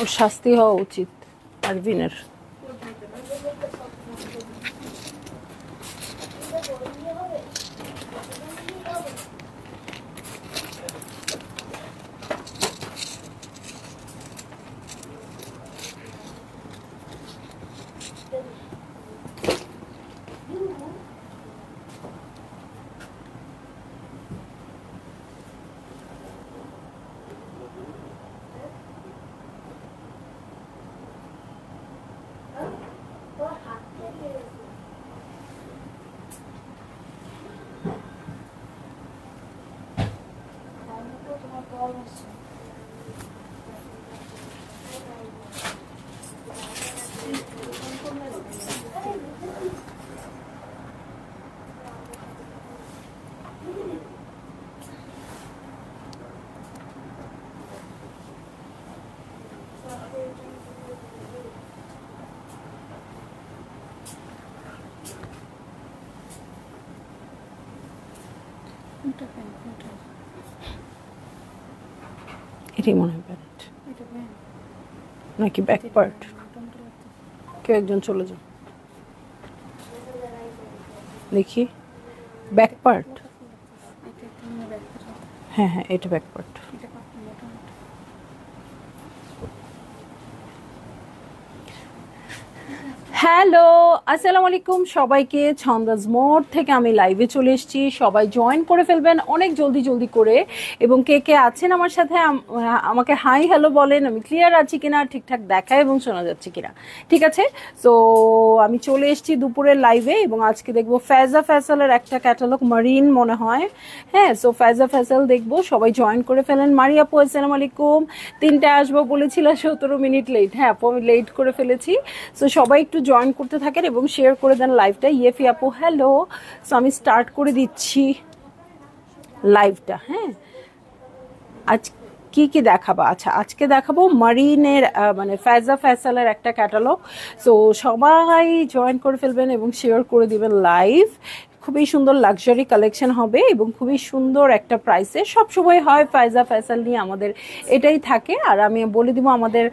ওর শাস্তি হওয়া উচিত আরভিনের। এটাই মনে হয় প্যান্ট নাকি ব্যাক পার্ট। কেউ একজন চলে যাও দেখি ব্যাক পার্ট। হ্যাঁ হ্যাঁ এটা ব্যাক পার্ট। হ্যালো আসসালামু আলাইকুম সবাইকে। ছন্দাজ মোড থেকে আমি লাইভে চলে এসেছি, সবাই জয়েন করে ফেলবেন অনেক জলদি জলদি করে। এবং কে কে আছেন আমার সাথে আমাকে হাই হ্যালো বলেন, আমি ক্লিয়ার আছি কিনা, ঠিকঠাক দেখা এবং শোনা যাচ্ছে কিনা। ঠিক আছে, সো আমি চলে এসেছি দুপুরের লাইভে এবং আজকে দেখবো ফায়জা ফয়সালের একটা ক্যাটালগ মারিন মনে হয়। হ্যাঁ, সো ফায়জা ফয়সাল দেখবো, সবাই জয়েন করে ফেলেন। মারিয়া আপু আসসালামু আলাইকুম। 3টায় আসবো বলেছিল, 17 মিনিট লেট। হ্যাঁ আপু আমি লেট করে ফেলেছি। সো সবাই একটু জয়েন করতে থাকেন এবং শেয়ার করে দেন লাইভটা। ইয়েফি আপু হ্যালো। সো আমি স্টার্ট করে দিচ্ছি লাইভটা। হ্যাঁ, আজ কি কি দেখাবো? আচ্ছা আজকে দেখাবো মারিনের মানে ফায়জা ফয়সালের একটা ক্যাটালগ। সো সবাই জয়েন করে ফেলবেন এবং শেয়ার করে দিবেন লাইভ। খুবই সুন্দর লাক্সারি কালেকশন হবে এবং খুবই সুন্দর একটা প্রাইসে। সবসময় হয় ফায়জা ফয়সাল নিয়ে আমাদের এটাই থাকে। আর আমি বলে দিব আমাদের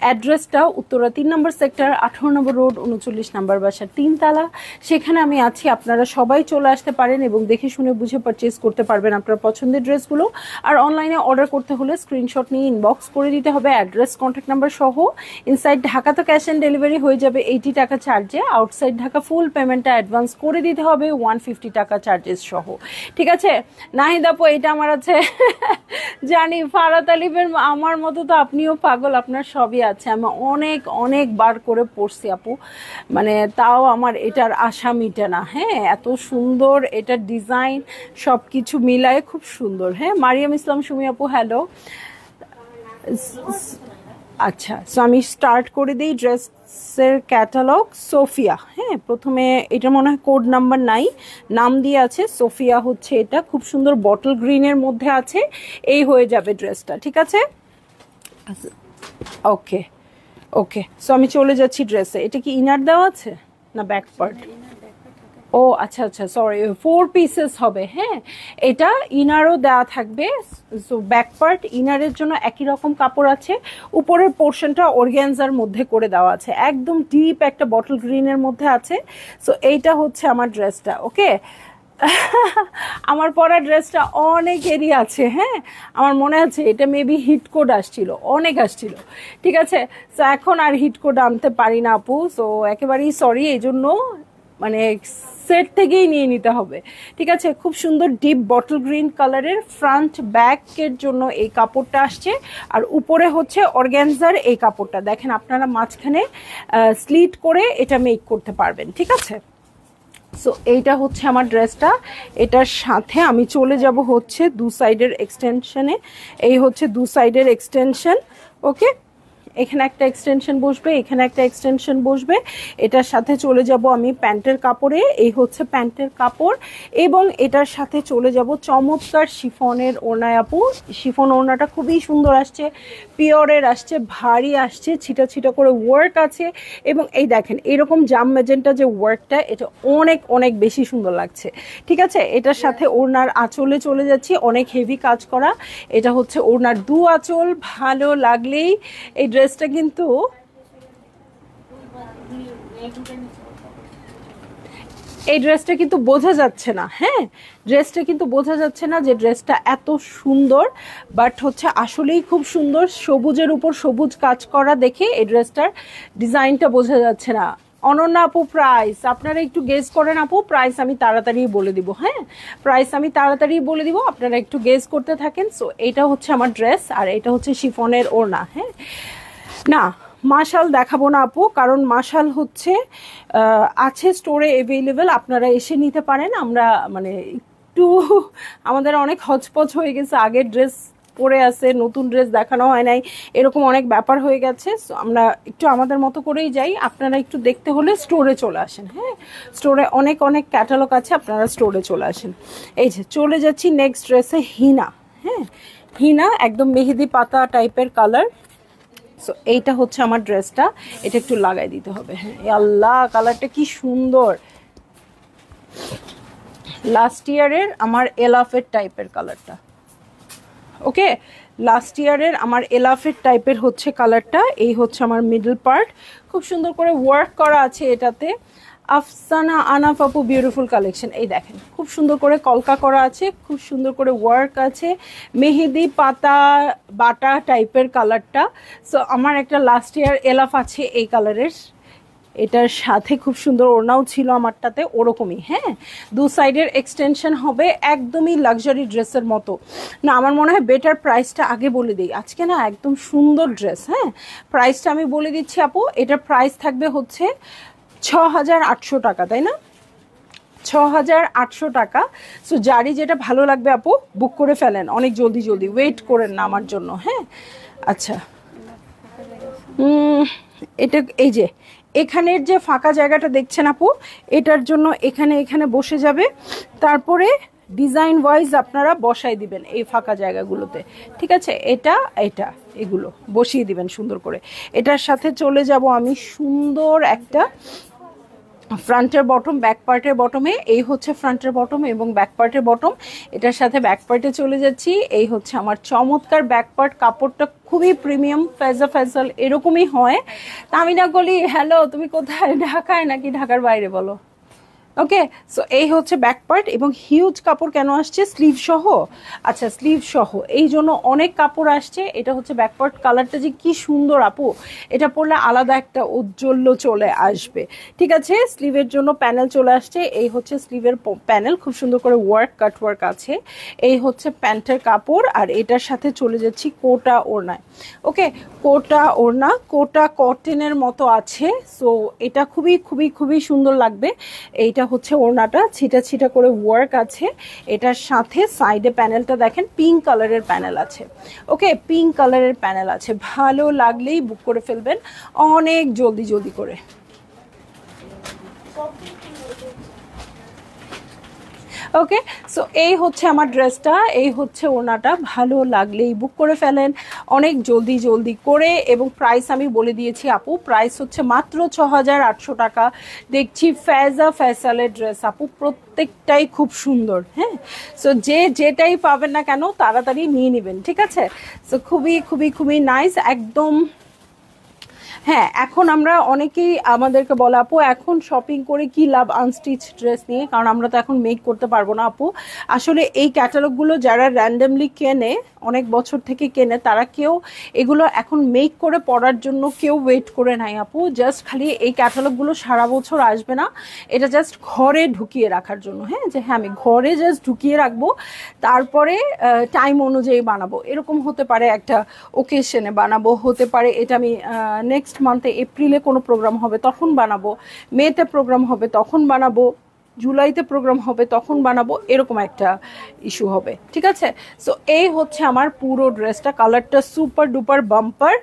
অ্যাড্রেসটা উত্তরা 3 নম্বর সেক্টর, 18 নম্বর রোড, 39 নম্বর বাসা, 3 তলা। সেখানে আমি আছি, আপনারা সবাই চলে আসতে পারেন এবং দেখে শুনে বুঝে পারচেস করতে পারবেন আপনার পছন্দের ড্রেসগুলো। আর অনলাইনে অর্ডার করতে হলে স্ক্রিনশট নিয়ে ইনবক্স করে দিতে হবে অ্যাড্রেস কন্ট্যাক্ট নাম্বার সহ। ইনসাইড ঢাকা তো ক্যাশ অন ডেলিভারি হয়ে যাবে 80 টাকা চার্জে। আউটসাইড ঢাকা ফুল পেমেন্টটা অ্যাডভান্স করে দিতে হবে 150 টাকা চার্জেস সহ। ঠিক আছে নাহিদ আপু, এটা আমার আছে জানি। ফারাত আলিফের আমার মতো তো আপনিও পাগল, আপনার সবই আছে। আমি অনেক অনেক বার করে পড়ছি আপু, মানে তাও আমার এটার আশা মিটে না। হ্যাঁ, এত সুন্দর এটার ডিজাইন, সব কিছু মিলায় খুব সুন্দর। হ্যাঁ, মারিয়াম ইসলাম সুমি আপু হ্যালো। আচ্ছা, সো আমি স্টার্ট করে দিই ড্রেসের ক্যাটালগ। সোফিয়া, হ্যাঁ প্রথমে এটা মনে হয় কোড নাম্বার নাই, নাম দিয়ে আছে সোফিয়া হচ্ছে এটা। খুব সুন্দর বটল গ্রিনের মধ্যে আছে। এই হয়ে যাবে ড্রেসটা। ঠিক আছে, ওকে ওকে। সো আমি চলে যাচ্ছি ড্রেসে। এটা কি ইনার দেওয়া আছে না ব্যাক পার্ট? ও আচ্ছা আচ্ছা সরি, 4 পিসেস হবে। হ্যাঁ, এটা ইনারও দেওয়া থাকবে। সো ব্যাক পার্ট ইনারের জন্য একই রকম কাপড় আছে। উপরের পোর্শনটা অর্গানজার মধ্যে করে দেওয়া আছে, একদম ডিপ একটা বটল গ্রিনের মধ্যে আছে। সো এইটা হচ্ছে আমার ড্রেসটা। ওকে আমার পরা ড্রেসটা অনেকেরই আছে। হ্যাঁ, আমার মনে আছে এটা মেবি হিট কোড আসছিল, অনেক আসছিল। ঠিক আছে, সো এখন আর হিট কোড আনতে পারি না আপু, সো একেবারেই সরি। এই জন্য মানে সেট থেকেই নিয়ে নিতে হবে। ঠিক আছে, খুব সুন্দর ডিপ বটল গ্রিন কালারের ফ্রন্ট ব্যাকের জন্য এই কাপড়টা আসছে। আর উপরে হচ্ছে অর্গানজার এই কাপড়টা দেখেন, আপনারা মাঝখানে স্লিট করে এটা মেক করতে পারবেন। ঠিক আছে, সো এইটা হচ্ছে আমার ড্রেসটা। এটার সাথে আমি চলে যাব হচ্ছে দু সাইডের এক্সটেনশনে। এই হচ্ছে দু সাইডের এক্সটেনশন। ওকে, এখানে একটা এক্সটেনশন বসবে, এখানে একটা এক্সটেনশন বসবে। এটার সাথে চলে যাব আমি প্যান্টের কাপড়ে, এই হচ্ছে প্যান্টের কাপড়। এবং এটার সাথে চলে যাব চমৎকার শিফনের ওড়নায় আপু। শিফন ওড়নাটা খুবই সুন্দর আসছে, পিওরের আসছে, ভারী আসছে, ছিটা ছিটা করে ওয়ার্ক আছে। এবং এই দেখেন এরকম জাম ম্যাজেন্টা যে ওয়ার্কটা, এটা অনেক অনেক বেশি সুন্দর লাগছে। ঠিক আছে, এটার সাথে ওড়নার আঁচলে চলে যাচ্ছি, অনেক হেভি কাজ করা। এটা হচ্ছে ওড়নার দু আঁচল। ভালো লাগলেই এই ড্রেসটা কিন্তু বোঝা যাচ্ছে না। হ্যাঁ, ড্রেসটা কিন্তু বোঝা যাচ্ছে না যে ড্রেসটা এত সুন্দর, বাট হচ্ছে আসলেই খুব সুন্দর। সবুজের উপর সবুজ কাজ করা দেখে এই ড্রেসটার ডিজাইনটা বোঝা যাচ্ছে না। অনন্যা আপু, প্রাইস আপনারা একটু গেস করেন আপু, প্রাইস আমি তাড়াতাড়ি বলে দিব। হ্যাঁ, প্রাইস আমি তাড়াতাড়ি বলে দিব, আপনারা একটু গেস করতে থাকেন। সো এটা হচ্ছে আমার ড্রেস, আর এটা হচ্ছে শিফনের ওড়না। হ্যাঁ, না মাশাল দেখাবো না আপু, কারণ মাশাল হচ্ছে আছে স্টোরে অ্যাভেলেবেল, আপনারা এসে নিতে পারেন। আমরা মানে একটু আমাদের অনেক হচপচ হয়ে গেছে, আগের ড্রেস পরে আছে, নতুন ড্রেস দেখানো হয় নাই, এরকম অনেক ব্যাপার হয়ে গেছে। সো আমরা একটু আমাদের মতো করেই যাই, আপনারা একটু দেখতে হলে স্টোরে চলে আসেন। হ্যাঁ, স্টোরে অনেক অনেক ক্যাটালগ আছে, আপনারা স্টোরে চলে আসেন। এই যে চলে যাচ্ছি নেক্সট ড্রেসে, হিনা। হ্যাঁ, হিনা একদম মেহেদি পাতা টাইপের কালার। সো এইটা হচ্ছে আমার ড্রেসটা, এটা একটু লাগাই দিতে হবে। হ্যাঁ, আল্লাহ কালারটা কি সুন্দর, লাস্ট ইয়ারের আমার এলাফের টাইপের কালারটা। ওকে, লাস্ট ইয়ারের আমার এলাফের টাইপের হচ্ছে কালারটা। এই হচ্ছে আমার মিডল পার্ট, খুব সুন্দর করে ওয়ার্ক করা আছে এটাতে। আফসানা আনাফ আপু বিউটিফুল কালেকশন। এই দেখেন খুব সুন্দর করে কলকা করা আছে, খুব সুন্দর করে ওয়ার্ক আছে, মেহেদি পাতা বাটা টাইপের কালারটা। সো আমার একটা লাস্ট ইয়ার এলাফ আছে এই কালারের, এটার সাথে খুব সুন্দর ওড়নাও ছিল আমারটাতে ওরকমই। হ্যাঁ, দু সাইডের এক্সটেনশন হবে, একদমই লাক্সারি ড্রেসের মতো। না আমার মনে হয় বেটার প্রাইসটা আগে বলে দিই, আজকে না একদম সুন্দর ড্রেস। হ্যাঁ, প্রাইসটা আমি বলে দিচ্ছি আপু, এটার প্রাইস থাকবে হচ্ছে 6,800 টাকা, তাই না? 6,800 টাকা। সো যারই যেটা ভালো লাগবে আপু বুক করে ফেলেন, অনেক জলদি জলদি, ওয়েট করেন না আমার জন্য। হ্যাঁ, আচ্ছা এটা এই যে এখানের যে ফাঁকা জায়গাটা দেখছেন আপু, এটার জন্য এখানে এখানে বসে যাবে, তারপরে ডিজাইন ওয়াইজ আপনারা বসাই দিবেন এই ফাঁকা জায়গাগুলোতে। ঠিক আছে, এটা এটা এগুলো বসিয়ে দিবেন সুন্দর করে। এটার সাথে চলে যাব আমি সুন্দর একটা ফ্রন্টের বটম, ব্যাক পার্টের বটমে। এই হচ্ছে ফ্রন্টের বটম এবং ব্যাক পার্টের বটম। এটার সাথে ব্যাক পার্টে চলে যাচ্ছি। এই হচ্ছে আমার চমৎকার ব্যাক পার্ট, কাপড়টা খুবই প্রিমিয়াম, ফেজা ফেজাল এরকমই হয়। তা আমি না বলি হ্যালো তুমি কোথায়, ঢাকায় নাকি ঢাকার বাইরে বলো। ওকে, সো এই হচ্ছে ব্যাক পার্ট। এবং হিউজ কাপড় কেন আসছে, স্লিভ সহ। আচ্ছা, স্লিভ সহ এই জন্য অনেক কাপড় আসছে। এটা হচ্ছে ব্যাক পার্ট, কালারটা যে কি সুন্দর আপু, এটা পরলে আলাদা একটা ঔজ্জ্বল্য চলে আসবে। ঠিক আছে, স্লিভের জন্য প্যানেল চলে আসছে। এই হচ্ছে স্লিভের প্যানেল, খুব সুন্দর করে ওয়ার্ক, কাট ওয়ার্ক আছে। এই হচ্ছে প্যান্টের কাপড়, আর এটার সাথে চলে যাচ্ছি কোটা ওড়নায়। ওকে, কোটা ওড়না, কোটা কটনের মতো আছে। সো এটা খুবই খুবই খুবই সুন্দর লাগবে। এইটা হচ্ছে ওড়নাটা, ছিটা ছিটা করে ওয়ার্ক আছে। এটার সাথে সাইডে প্যানেলটা দেখেন পিঙ্ক কালারের প্যানেল আছে। ওকে, পিঙ্ক কালারের প্যানেল আছে, ভালো লাগলেই বুক করে ফেলবেন অনেক জলদি জলদি করে। ওকে, সো এই হচ্ছে আমার ড্রেসটা, এই হচ্ছে ওড়নাটা, ভালো লাগলেই বুক করে ফেলেন অনেক জলদি জলদি করে। এবং প্রাইস আমি বলে দিয়েছি আপু, প্রাইস হচ্ছে মাত্র 6,800 টাকা। দেখছি ফেজা ফেসালের ড্রেস আপু, প্রত্যেকটাই খুব সুন্দর। হ্যাঁ, সো যে যেটাই পাবেন না কেন তাড়াতাড়ি নিয়ে নেবেন। ঠিক আছে, সো খুবই খুবই খুবই নাইস একদম। হ্যাঁ, এখন আমরা অনেকেই আমাদেরকে বলে আপু এখন শপিং করে কি লাভ আনস্টিচ ড্রেস নিয়ে, কারণ আমরা তো এখন মেক করতে পারবো না আপু। আসলে এই ক্যাটালগুলো যারা র্যান্ডমলি কেনে, অনেক বছর থেকে কেনে, তারা কেউ এগুলো এখন মেক করে পরার জন্য কেউ ওয়েট করে নাই আপু। জাস্ট খালি এই ক্যাটালগুলো সারা বছর আসবে না, এটা জাস্ট ঘরে ঢুকিয়ে রাখার জন্য। হ্যাঁ, যে হ্যাঁ আমি ঘরে জাস্ট ঢুকিয়ে রাখবো, তারপরে টাইম অনুযায়ী বানাবো। এরকম হতে পারে একটা ওকেশনে বানাবো, হতে পারে এটা আমি নেক্সট মান্থে এপ্রিলে কোনো প্রোগ্রাম হবে তখন বানাবো, মেতে প্রোগ্রাম হবে তখন বানাবো। জুলাইতে প্রোগ্রাম হবে তখন বানাবো, এরকম একটা ইস্যু হবে, ঠিক আছে? সো এই হচ্ছে আমার পুরো ড্রেসটা, কালারটা সুপার ডুপার বাম্পার,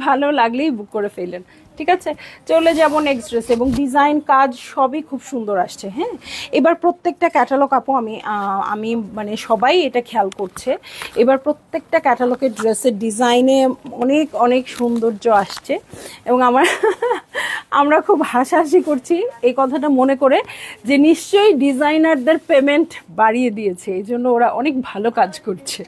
ভালো লাগলেই বুক করে ফেলেন, ঠিক আছে? চলে যাব নেক্সট ড্রেস, এবং ডিজাইন কাজ সবই খুব সুন্দর আসছে। হ্যাঁ, এবার প্রত্যেকটা ক্যাটালগ আপু আমি মানে সবাই এটা খেয়াল করছে, এবার প্রত্যেকটা ক্যাটালগের ড্রেসের ডিজাইনে অনেক অনেক সৌন্দর্য আসছে, এবং আমরা খুব হাসাহাসি করছি এই কথাটা মনে করে যে নিশ্চয়ই ডিজাইনারদের পেমেন্ট বাড়িয়ে দিয়েছে, এই জন্য ওরা অনেক ভালো কাজ করছে,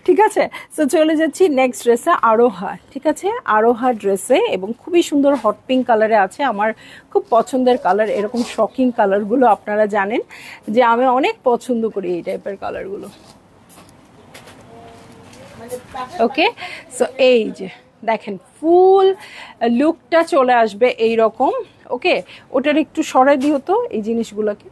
ঠিক আছে? সো চলে যাচ্ছি নেক্সট ড্রেসে, আরোহা, ঠিক আছে? আরোহা ড্রেসে, এবং খুবই সুন্দর হট পিঙ্ক কালারে আছে, আমার খুব পছন্দের কালার। এরকম শকিং কালারগুলো আপনারা জানেন যে আমি অনেক পছন্দ করি এই টাইপের কালারগুলো। ওকে, সো এই যে দেখেন ফুল লুকটা চলে আসবে এই রকম। ওকে, ওটার একটু সরাই দিও তো এই জিনিসগুলোকে।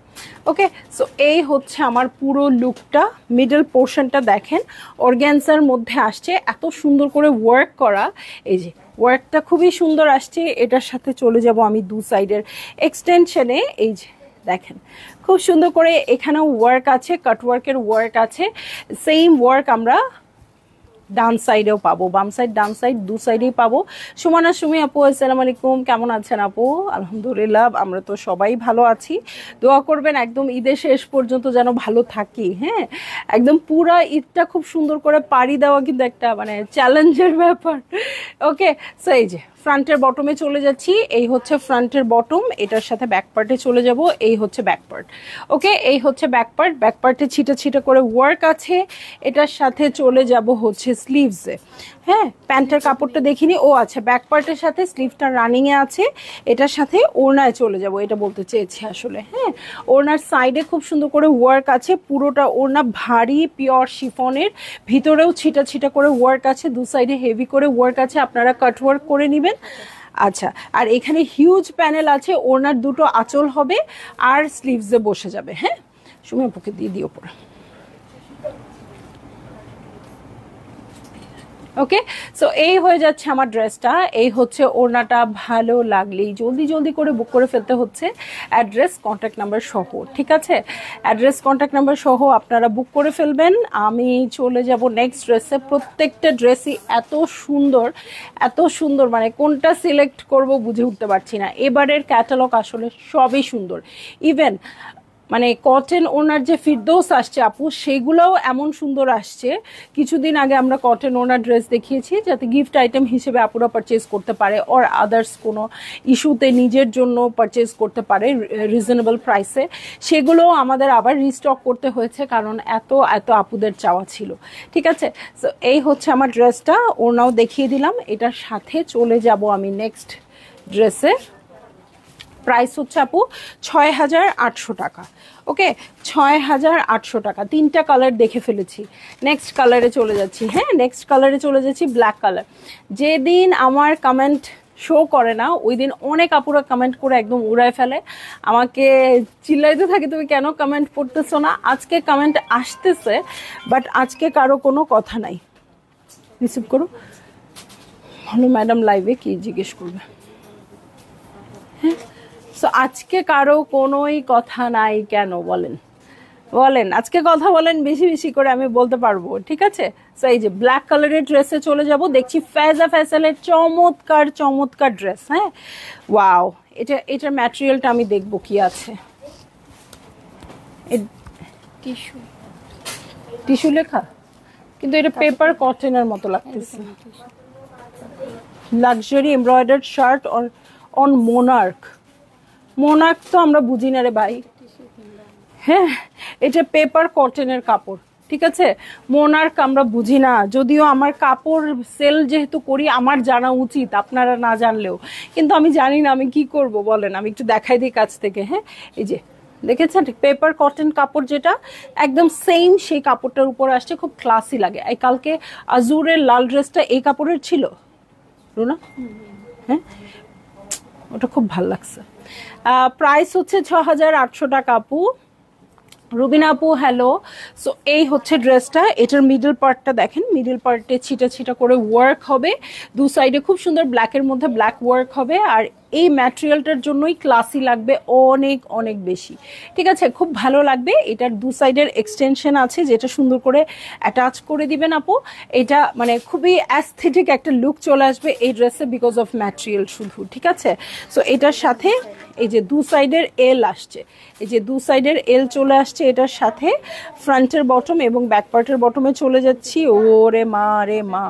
ওকে, সো এই হচ্ছে আমার পুরো লুকটা, মিডল পোর্শনটা দেখেন অর্গ্যানজার মধ্যে আসছে, এত সুন্দর করে ওয়ার্ক করা, এই যে ওয়ার্কটা খুবই সুন্দর আসছে। এটার সাথে চলে যাব আমি দু সাইডের এক্সটেনশনে, এই যে দেখেন খুব সুন্দর করে এখানেও ওয়ার্ক আছে, কাটওয়ার্কের ওয়ার্ক আছে, সেম ওয়ার্ক আমরা ডান সাইডেও পাবো, বাম সাইড ডান সাইড দু সাইডেই পাবো। সুমনা সুমি আপু, আসসালামু আলাইকুম, কেমন আছেন আপু? আলহামদুলিল্লাহ, আমরা তো সবাই ভালো আছি। দোয়া করবেন একদম ঈদের শেষ পর্যন্ত যেন ভালো থাকি। হ্যাঁ, একদম পুরা ঈদটা খুব সুন্দর করে পাড়ি দেওয়া কিন্তু একটা মানে চ্যালেঞ্জের ব্যাপার। ওকে, সো এই যে ফ্রন্টের বটমে চলে যাচ্ছি, এই হচ্ছে ফ্রন্টের বটম, এটার সাথে ব্যাক পার্টে চলে যাব, এই হচ্ছে ব্যাক পার্ট। ওকে, এই হচ্ছে ব্যাক পার্ট, ব্যাক পার্টে ছিটা ছিটা করে ওয়ার্ক আছে। এটার সাথে চলে যাব হচ্ছে স্লিভসে। হ্যাঁ, প্যান্টের কাপড়টা দেখিনি, ও আচ্ছা ব্যাক পার্টের সাথে স্লিভটা রানিংয়ে আছে। এটার সাথে ওড়নায় চলে যাব, এটা বলতে চেয়েছি আসলে। হ্যাঁ, ওড়নার সাইডে খুব সুন্দর করে ওয়ার্ক আছে, পুরোটা ওড়না ভারী পিওর শিফনের, ভিতরেও ছিটা ছিটা করে ওয়ার্ক আছে, দু সাইডে হেভি করে ওয়ার্ক আছে, আপনারা কাট ওয়ার্ক করে নেবেন। আচ্ছা, আর এখানে হিউজ প্যানেল আছে, ওড়নার দুটো আঁচল হবে আর স্লিভসে বসে যাবে। হ্যাঁ, সুমি আপুকে দিয়ে দিও পরে। ওকে, সো এই হয়ে যাচ্ছে আমার ড্রেসটা, এই হচ্ছে ওড়নাটা। ভালো লাগলেই জলদি জলদি করে বুক করে ফেলতে হচ্ছে, অ্যাড্রেস কন্ট্যাক্ট নাম্বার সহ, ঠিক আছে? অ্যাড্রেস কন্ট্যাক্ট নাম্বার সহ আপনারা বুক করে ফেলবেন। আমি চলে যাব নেক্সট ড্রেসে। প্রত্যেকটা ড্রেসই এত সুন্দর, এত সুন্দর, মানে কোনটা সিলেক্ট করব বুঝে উঠতে পারছি না। এবারের ক্যাটালগ আসলে সবই সুন্দর, ইভেন মানে কটন ওনার যে ফিরদৌস আসছে আপু, সেগুলোও এমন সুন্দর আসছে। কিছুদিন আগে আমরা কটন ওনার ড্রেস দেখিয়েছি যাতে গিফট আইটেম হিসেবে আপুরা পারচেজ করতে পারে, অর আদার্স কোনো ইস্যুতে নিজের জন্য পারচেজ করতে পারে রিজনেবল প্রাইসে। সেগুলোও আমাদের আবার রিস্টক করতে হয়েছে, কারণ এত এত আপুদের চাওয়া ছিল, ঠিক আছে? সো এই হচ্ছে আমার ড্রেসটা, ওনাও দেখিয়ে দিলাম। এটার সাথে চলে যাব আমি নেক্সট ড্রেসে। প্রাইস হচ্ছে আপু ৬,৮০০ টাকা। ওকে, ৬,৮০০ টাকা। তিনটা কালার দেখে ফেলেছি, নেক্সট কালারে চলে যাচ্ছি। হ্যাঁ, নেক্সট কালারে চলে যাচ্ছি, ব্ল্যাক কালার। যেদিন আমার কমেন্ট শো করে না ওই দিন অনেক আপুরা কমেন্ট করে একদম উড়ায় ফেলে, আমাকে চিল্লাইতে থাকে তুমি কেন কমেন্ট পড়তেছো না। আজকে কমেন্ট আসতেছে, বাট আজকে কারো কোনো কথা নাই। রিসিভ করো, ভালো ম্যাডাম লাইভে কি জিজ্ঞেস করবে। হ্যাঁ, সো আজকে কারো কোনোই কথা নাই কেন বলেন, বলেন আজকে কথা বলেন বেশি বেশি করে, আমি বলতে পারবো, ঠিক আছে? সো এই যে ব্ল্যাক কালারের ড্রেসে চলে যাব। দেখছি ফেজা ফ্যাশনের চমৎকার চমৎকার ড্রেস। হ্যাঁ, ওয়াও, এটার ম্যাটেরিয়ালটা আমি দেখবো কি আছে। টিস্যু, টিস্যু লেখা, কিন্তু এটা পেপার কটনের মতো লাগতেছে। Luxury embroidered shirt on Monarch. Monarch তো আমরা বুঝি না রে ভাই। হ্যাঁ, এটা পেপার কটনের কাপড়, ঠিক আছে? মোনার্ক আমরা বুঝি না, যদিও আমার কাপড় সেল যেহেতু করি আমার জানা উচিত, আপনারা না জানলেও। কিন্তু আমি জানি না, আমি কি করব বলেন? আমি একটু দেখাই দিই কাছ থেকে। হ্যাঁ, এই যে দেখেছেন পেপার কটন কাপড়, যেটা একদম সেম সেই কাপড়টার উপর আসছে, খুব ক্লাসি লাগে। এই কালকে আজুরের লাল ড্রেসটা এই কাপড়ের ছিল রুনা। হ্যাঁ, ওটা খুব ভাল লাগছে। প্রাইস হচ্ছে ৬,৮০০ টাকা আপু। রুবিনা আপু হ্যালো। সো এই হচ্ছে ড্রেসটা, এটার মিডল পার্টটা দেখেন, মিডল পার্টে ছিটা ছিটা করে ওয়ার্ক হবে, দু সাইডে খুব সুন্দর ব্ল্যাকের মধ্যে ব্ল্যাক ওয়ার্ক হবে। আর এই ম্যাটেরিয়ালটার জন্যই ক্লাসি লাগবে অনেক অনেক বেশি, ঠিক আছে, খুব ভালো লাগবে। এটার দু সাইডের এক্সটেনশন আছে যেটা সুন্দর করে অ্যাটাচ করে দিবেন আপু। এটা মানে খুবই অ্যাস্থেটিক একটা লুক চলে আসবে এই ড্রেসে বিকজ অফ ম্যাটেরিয়াল শুধু, ঠিক আছে। সো এটার সাথে এই যে দু সাইডের এল আসছে, এই যে দু সাইডের এল চলে আসছে এটার সাথে, ফ্রন্টের বটম এবং ব্যাক পার্টের বটমে চলে যাচ্ছি। ওরে মা রে মা,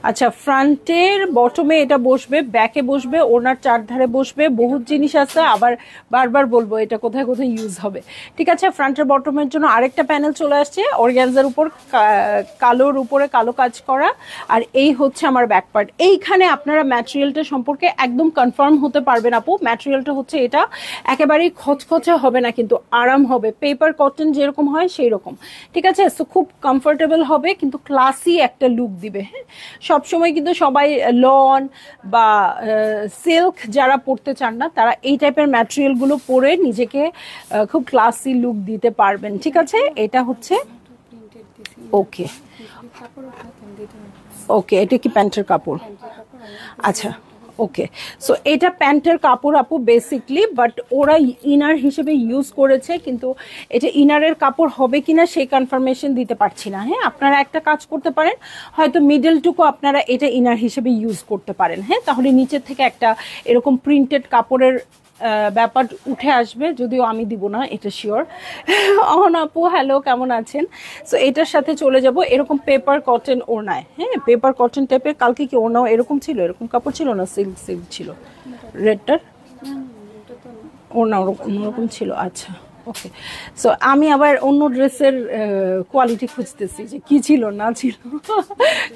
আচ্ছা ফ্রন্টের বটমে এটা বসবে, ব্যাকে বসবে, ওনার চারধারে বসবে, বহুত জিনিস আছে, আবার বারবার বলবো এটা কোথায় কোথায় ইউজ হবে, ঠিক আছে। ফ্রন্টের বটমের জন্য আরেকটা প্যানেল চলে আসছে অর্গানজার উপর, কালোর উপরে কালো কাজ করা। আর এই হচ্ছে আমার ব্যাক পার্ট। এইখানে আপনারা ম্যাটেরিয়ালটা সম্পর্কে একদম কনফার্ম হতে পারবেন আপু। ম্যাটেরিয়ালটা হচ্ছে এটা একেবারেই খচখচে হবে না, কিন্তু আরাম হবে, পেপার কটন যেরকম হয় সেই রকম, ঠিক আছে। সো খুব কমফোর্টেবল হবে, কিন্তু ক্লাসি একটা লুক দিবে। হ্যাঁ, সবসময় কিন্তু সবাই লন বা সিল্ক যারা পরতে চান না, তারা এই টাইপের ম্যাটেরিয়ালগুলো পরে নিজেকে খুব ক্লাসি লুক দিতে পারবেন, ঠিক আছে। এটা হচ্ছে ওকে ওকে, এটা কি প্যান্টের কাপড়? আচ্ছা ওকে। সো এটা প্যান্টের কাপড় আপু বেসিকলি, বাট ওরা ইনার হিসেবে ইউজ করেছে, কিন্তু এটা ইনারের কাপড় হবে কিনা সেই কনফার্মেশন দিতে পারছি না। হ্যাঁ, আপনারা একটা কাজ করতে পারেন, হয়তো মিডলটুকু আপনারা এটা ইনার হিসেবে ইউজ করতে পারেন। হ্যাঁ, তাহলে নিচের থেকে একটা এরকম প্রিন্টেড কাপড়ের ব্যাপার উঠে আসবে, যদিও আমি দিব না এটা শিওর। অহন আপু হ্যালো, কেমন আছেন? সো এটার সাথে চলে যাব এরকম পেপার কটন ওড়নায়। হ্যাঁ, পেপার কটন টাইপের। কালকে কি ওড়নাও এরকম ছিল, এরকম কাপড় ছিল না, সিল্ক সিল্ক ছিল রেডটার ওড়না অন্যরকম ছিল। আচ্ছা ওকে। সো আমি আবার অন্য ড্রেসের কোয়ালিটি খুঁজতেছি যে কি ছিল না ছিল,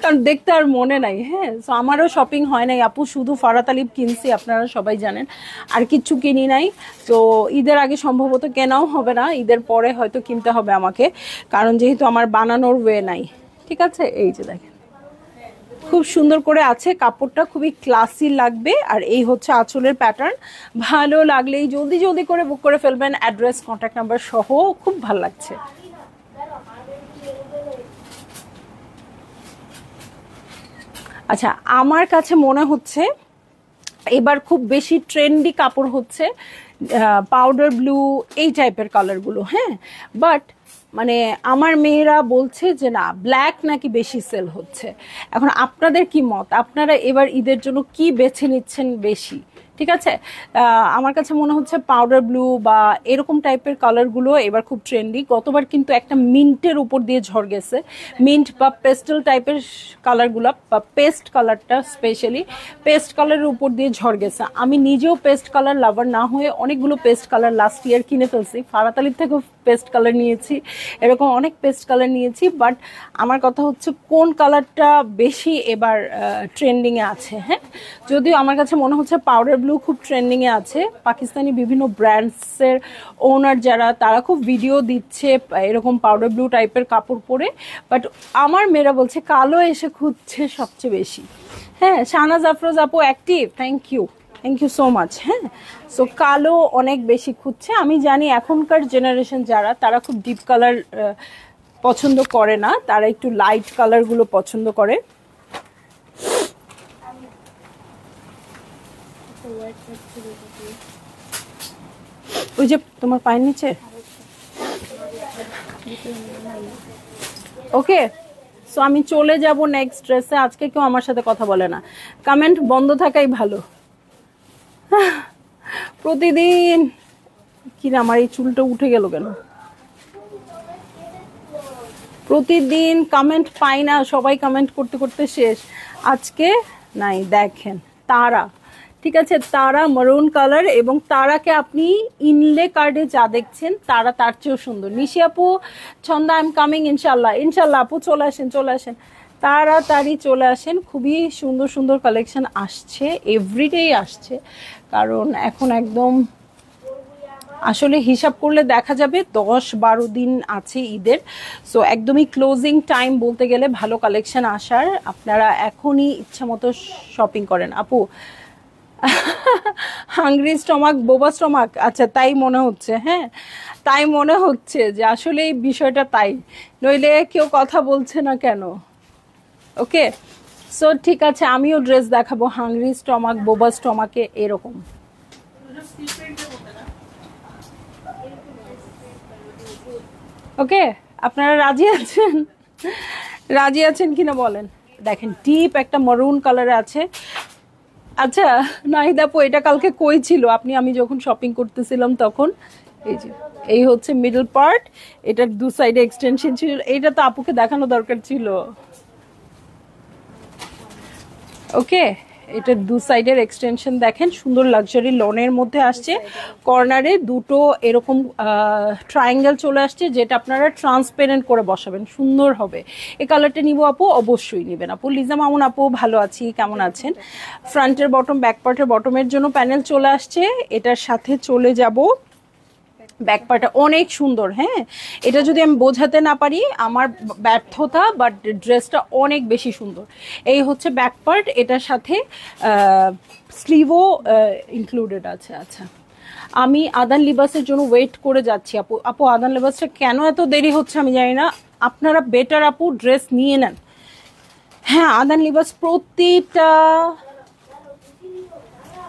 কারণ দেখতে আর মনে নাই। হ্যাঁ, সো আমারও শপিং হয় নাই আপু, শুধু ফারাত আলিব কিনছি, আপনারা সবাই জানেন, আর কিচ্ছু কিনি নাই। তো ঈদের আগে সম্ভবত কেনাও হবে না, ঈদের পরে হয়তো কিনতে হবে আমাকে, কারণ যেহেতু আমার বানানোর ওয়ে নাই, ঠিক আছে। এই যে দেখেন খুব সুন্দর করে আছে, কাপড়টা খুবই ক্লাসি লাগবে। আর এই হচ্ছে আঁচলের প্যাটার্ন, ভালো লাগলেই জলদি জলদি করে বুক করে ফেলবেন, অ্যাড্রেস কন্ট্যাক্ট নাম্বার সহ, খুব ভালো লাগছে। আচ্ছা, আমার কাছে মনে হচ্ছে এবার খুব বেশি ট্রেন্ডি কাপড় হচ্ছে পাউডার ব্লু, এই টাইপের কালারগুলো। হ্যাঁ, বাট মানে আমার মেয়েরা বলছে যে না, ব্ল্যাক নাকি বেশি সেল হচ্ছে। এখন আপনাদের কি মত, আপনারা এবার ঈদের জন্য কি বেছে নিচ্ছেন বেশি? ঠিক আছে, আমার কাছে মনে হচ্ছে পাউডার ব্লু বা এরকম টাইপের কালারগুলো এবার খুব ট্রেন্ডি। গতবার কিন্তু একটা মিন্টের উপর দিয়ে ঝড় গেছে, মিন্ট বা পেস্টেল টাইপের কালারগুলো, বা পেস্ট কালারটা স্পেশালি পেস্ট কালারের উপর দিয়ে ঝড় গেছে। আমি নিজেও পেস্ট কালার লাভার না হয়ে অনেকগুলো পেস্ট কালার লাস্ট ইয়ার কিনে ফেলছি, ফারাত আলির থেকেও পেস্ট কালার নিয়েছি, এরকম অনেক পেস্ট কালার নিয়েছি। বাট আমার কথা হচ্ছে কোন কালারটা বেশি এবার ট্রেন্ডিংয়ে আছে। হ্যাঁ, যদিও আমার কাছে মনে হচ্ছে পাউডার ব্লু খুব ট্রেন্ডিংয়ে আছে, পাকিস্তানি বিভিন্ন ব্র্যান্ডসের ওনার যারা, তারা খুব ভিডিও দিচ্ছে এরকম পাউডার ব্লু টাইপের কাপড় পরে। বাট আমার মেয়েরা বলছে কালো এসে খুঁজছে সবচেয়ে বেশি। হ্যাঁ, শাহনাজ আফরোজ আপু active, thank you so much. হ্যাঁ, সো কালো অনেক বেশি খুঁজছে। আমি জানি এখনকার জেনারেশন যারা, তারা খুব ডিপ কালার পছন্দ করে না, তারা একটু লাইট কালারগুলো পছন্দ করে। ওই যে তোমার পায়ের নিচে ওকে। সো আমি চলে যাব নেক্সট ড্রেসে। আজকে কেউ আমার সাথে কথা বলে না, কমেন্ট বন্ধ থাকাই ভালো। প্রতিদিন কি না, আমার এই চুলটা উঠে গেল কেন? প্রতিদিন কমেন্ট পাই না, সবাই কমেন্ট করতে করতে শেষ। আজকে নাই, দেখেন তারা, ঠিক আছে, তারা মারুন কালার, এবং তারাকে আপনি ইনলে কার্ডে যা দেখছেন তারা তার চেয়েও সুন্দর। নিশি আপু, ছন্দা, আই এম কামিং ইনশাল্লাহ। ইনশাল্লাহ আপু, চলে আসেন চলে আসেন, তাড়াতাড়ি চলে আসেন। খুবই সুন্দর সুন্দর কালেকশন আসছে, এভরিডেই আসছে, কারণ এখন একদম আসলে হিসাব করলে দেখা যাবে 10-12 দিন আছে ঈদের। সো একদমই ক্লোজিং টাইম বলতে গেলে ভালো কালেকশন আসার। আপনারা এখনই ইচ্ছা মতো শপিং করেন। আপু হাংরি স্টমাক বোবা স্টমাক, আচ্ছা তাই মনে হচ্ছে। হ্যাঁ, তাই মনে হচ্ছে যে আসলে এই বিষয়টা তাই, নইলে কেউ কথা বলছে না কেন। ওকে, সো ঠিক আছে, আমিও ড্রেস দেখাবো হাংরি স্টমাক বোবা স্টমাকে এরকম। ওকে, আপনারা রাজি আছেন? রাজি আছেন কিনা বলেন। দেখেন ডিপ একটা মরুন কালারে আছে। আচ্ছা নাহিদ আপু, এটা কালকে কই ছিল আপনি, আমি যখন শপিং করতেছিলাম তখন? এই যে এই হচ্ছে মিডল পার্ট, এটার দু সাইডে এক্সটেনশন ছিল, এইটা তো আপুকে দেখানো দরকার ছিল। ওকে, এটার দু সাইডের এক্সটেনশন দেখেন, সুন্দর লাক্সারি লনের মধ্যে আসছে। কর্নারে দুটো এরকম ট্রায়াঙ্গেল চলে আসছে, যেটা আপনারা ট্রান্সপারেন্ট করে বসাবেন, সুন্দর হবে। এই কালারটা নিব আপু? অবশ্যই নেবেন আপু। লিজা মামুন আপু ভালো আছি, কেমন আছেন? ফ্রন্টের বটম, ব্যাক পার্টের বটমের জন্য প্যানেল চলে আসছে। এটার সাথে চলে যাব ব্যাক পার্টটা অনেক সুন্দর। হ্যাঁ, এটা যদি আমি বোঝাতে না পারি আমার ব্যর্থতা, বাট ড্রেসটা অনেক বেশি সুন্দর। এই হচ্ছে ব্যাক পার্ট, এটার সাথে স্লিভও ইনক্লুডেড আছে। আচ্ছা, আমি আদান লিবাসের জন্য ওয়েট করে যাচ্ছি আপু। আপু আদান লিবাসটা কেন এত দেরি হচ্ছে আমি জানি না, আপনারা বেটার আপু ড্রেস নিয়ে নেন। হ্যাঁ, আদান লিবাস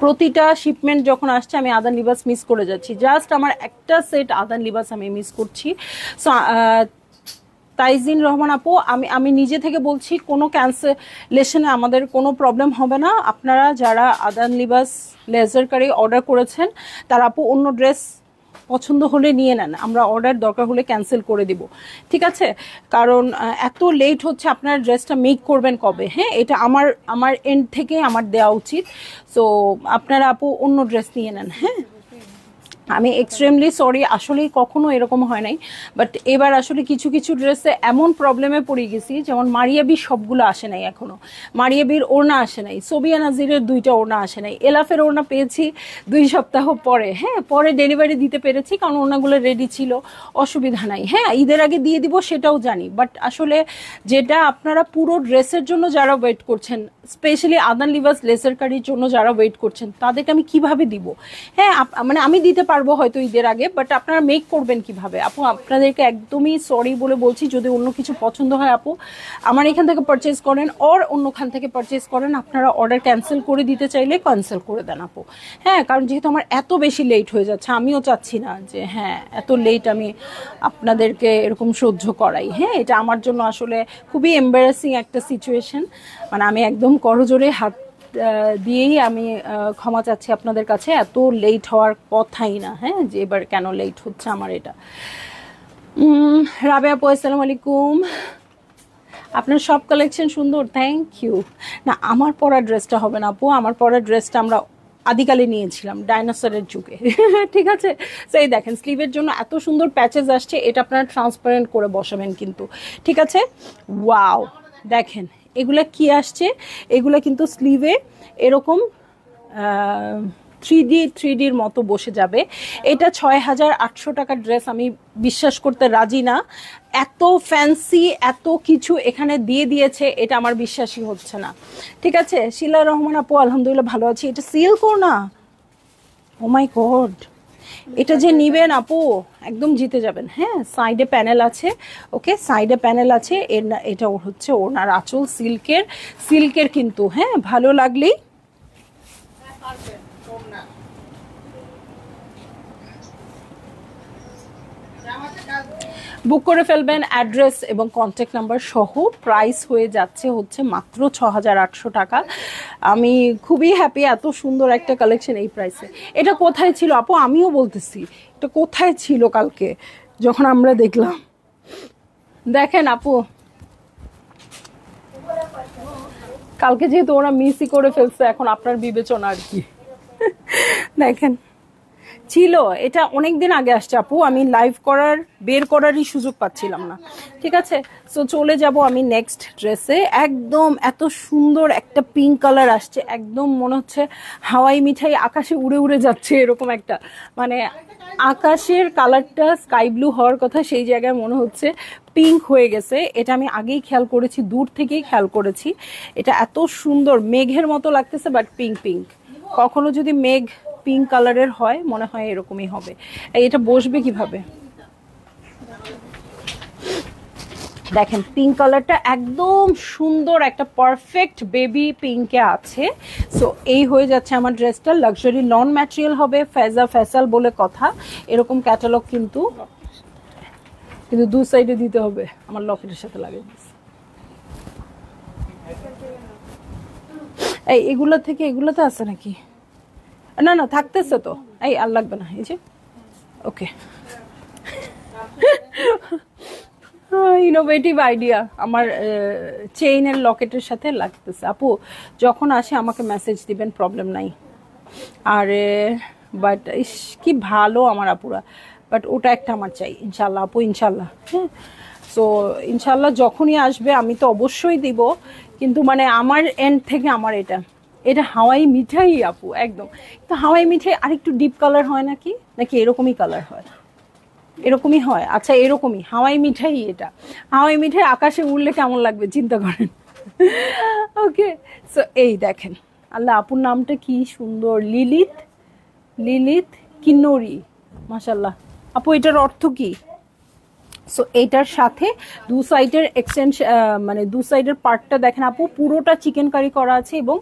প্রতিটা শিপমেন্ট যখন আসছে আমি আদান লিবাস মিস করে যাচ্ছি। জাস্ট আমার একটা সেট আদান লিবাস আমি মিস করছি। সো তাইজিন রহমান আপু, আমি নিজে থেকে বলছি, কোনো ক্যান্সেলেশনে আমাদের কোনো প্রবলেম হবে না। আপনারা যারা আদান লিবাস লেজার কারি অর্ডার করেছেন তারা আপু অন্য ড্রেস পছন্দ হলে নিয়ে নেন, আমরা অর্ডার দরকার হলে ক্যান্সেল করে দিব, ঠিক আছে? কারণ এত লেট হচ্ছে, আপনার ড্রেসটা মেক করবেন কবে? হ্যাঁ, এটা আমার এন্ড থেকে আমার দেওয়া উচিত। সো আপনারা আপু অন্য ড্রেস নিয়ে নেন। হ্যাঁ, আমি এক্সট্রিমলি সরি, আসলেই কখনো এরকম হয় নাই, বাট এবার আসলে কিছু কিছু ড্রেসে এমন প্রবলেমে পড়ে গেছি, যেমন মারিয়াবির সবগুলো আসে নাই এখনো, মারিয়াবির ওড়না আসে নাই, সোবিয়া নাজিরের দুইটা ওড়না আসে নাই, এলাফের ওড়না পেয়েছি 2 সপ্তাহ পরে। হ্যাঁ, পরে ডেলিভারি দিতে পেরেছি কারণ ওড়নাগুলো রেডি ছিল, অসুবিধা নাই। হ্যাঁ, ঈদের আগে দিয়ে দিব সেটাও জানি, বাট আসলে যেটা আপনারা পুরো ড্রেসের জন্য যারা ওয়েট করছেন, স্পেশালি আদান লিবাস লেসার কারির জন্য যারা ওয়েট করছেন, তাদেরকে আমি কিভাবে দিব? হ্যাঁ, মানে আমি দিতে পারবো হয়তো ঈদের আগে, বাট আপনারা মেক করবেন কিভাবে আপু? আপনাদেরকে একদমই সরি বলে বলছি, যদি অন্য কিছু পছন্দ হয় আপু আমার এখান থেকে পারচেজ করেন, ওর অন্যখান থেকে পারচেজ করেন। আপনারা অর্ডার ক্যান্সেল করে দিতে চাইলে ক্যান্সেল করে দেন আপু। হ্যাঁ, কারণ যেহেতু আমার এত বেশি লেট হয়ে যাচ্ছে, আমিও চাচ্ছি না যে হ্যাঁ এত লেট আমি আপনাদেরকে এরকম সহ্য করাই। হ্যাঁ, এটা আমার জন্য আসলে খুবই এম্বারাসিং একটা সিচুয়েশন, মানে আমি একদম করজোরে হাত দিয়েই আমি ক্ষমা চাচ্ছি আপনাদের কাছে, এত লেট হওয়ার কথাই না। হ্যাঁ, যে এবার কেন লেট হচ্ছে আমার এটা। রাবেয়া আপু আসসালামু আলাইকুম, আপনার সব কালেকশন সুন্দর, থ্যাংক ইউ। না, আমার পরা ড্রেসটা হবে না আপু, আমার পরা ড্রেসটা আমরা আদিকালে নিয়েছিলাম ডাইনোসরের যুগে। ঠিক আছে, সেই দেখেন স্লিভের জন্য এত সুন্দর প্যাচেস আসছে, এটা আপনারা ট্রান্সপারেন্ট করে বসাবেন কিন্তু, ঠিক আছে? ওয়াও, দেখেন এগুলা কি আসছে, এগুলা কিন্তু স্লিভে এরকম 3Dর মতো বসে যাবে। এটা 6,800 টাকার ড্রেস, আমি বিশ্বাস করতে রাজি না, এত ফ্যান্সি এত কিছু এখানে দিয়ে দিয়েছে, এটা আমার বিশ্বাসই হচ্ছে না। ঠিক আছে, শিলা রহমান আপু আলহামদুলিল্লাহ ভালো আছি। এটা সিল্ক না, ও মাই গড, এটা যে নিবেন আপু একদম জিতে যাবেন। হ্যাঁ, সাইডে প্যানেল আছে, ওকে সাইডে প্যানেল আছে, এটা হচ্ছে ওনার আঁচল সিল্কের কিন্তু। হ্যাঁ, ভালো লাগলেই বুক করে ফেলবেন, অ্যাড্রেস এবং কন্ট্যাক্ট নাম্বার সহ। প্রাইস হয়ে যাচ্ছে হচ্ছে মাত্র 6,800 টাকা। আমি খুবই হ্যাপি, এত সুন্দর একটা কালেকশন এই প্রাইসে। এটা কোথায় ছিল আপু? আমিও বলতেছি এটা কোথায় ছিল কালকে যখন আমরা দেখলাম। দেখেন আপু, কালকে যেহেতু ওরা মিসই করে ফেলছে, এখন আপনার বিবেচনা আর কি। দেখেন ছিল, এটা অনেক দিন আগে আসছে আপু, আমি লাইভ বের করারই সুযোগ পাচ্ছিলাম না। ঠিক আছে, সো চলে যাব আমি নেক্সট ড্রেসে। একদম এত সুন্দর একটা পিঙ্ক কালার আসছে, একদম মনে হচ্ছে হাওয়াই মিঠাই আকাশে উড়ে উড়ে যাচ্ছে, এরকম একটা, মানে আকাশের কালারটা স্কাই ব্লু হওয়ার কথা, সেই জায়গায় মনে হচ্ছে পিঙ্ক হয়ে গেছে। এটা আমি আগেই খেয়াল করেছি, দূর থেকেই খেয়াল করেছি। এটা এত সুন্দর মেঘের মতো লাগতেছে, বাট পিঙ্ক পিঙ্ক। কখনো যদি মেঘ পিঙ্ক কালারের হয় মনে হয় এরকমই হবে। এটা বসবে কিভাবে দেখেন, পিঙ্ক কালারটা একদম সুন্দর একটা পারফেক্ট বেবি পিঙ্কে আছে। সো এই হয়ে যাচ্ছে আমার ড্রেসটা। লাক্সারি লন ম্যাটেরিয়াল হবে, ফেজা ফেসাল বলে কথা, এরকম ক্যাটালগ কিন্তু দু সাইডে দিতে হবে। আমার লকেটের সাথে লাগে এই এগুলো থেকে এগুলোতে আছে নাকি? না না থাকতেছে তো, এই আর লাগবে না, এই যে ওকে। ইনোভেটিভ আইডিয়া, আমার চেইনের লকেটের সাথে লাগতেছে। আপু যখন আসে আমাকে মেসেজ দিবেন, প্রবলেম নাই। আরে বাট ইস কি ভালো আমার আপুরা, বাট ওটা একটা আমার চাই ইনশাল্লাহ আপু, ইনশাল্লাহ। হ্যাঁ, সো ইনশাল্লাহ যখনই আসবে আমি তো অবশ্যই দিব, কিন্তু মানে আমার এন্ড থেকে আমার এটা হাওয়াই মিঠাই আপু একদম। তো হাওয়াই মিঠাই আরেকটু ডিপ কালার হয় নাকি, নাকি এরকমই কালার হয়? এরকমই হয়, আচ্ছা এরকমই হাওয়াই মিঠাই। এটা হাওয়াই মিঠাই আকাশে উড়লে কেমন লাগবে চিন্তা করেন। ওকে, সো এই দেখেন, আল্লাহ আপুর নামটা কি সুন্দর, লিলিত, লিলিত কিন্নরি, মাশাল্লাহ। আপু এটার অর্থ কি? সো এইটার সাথে দু সাইডের এক্সটেনশন, মানে দু সাইডের পার্টটা দেখেন আপু, পুরোটা চিকেন কারি করা আছে এবং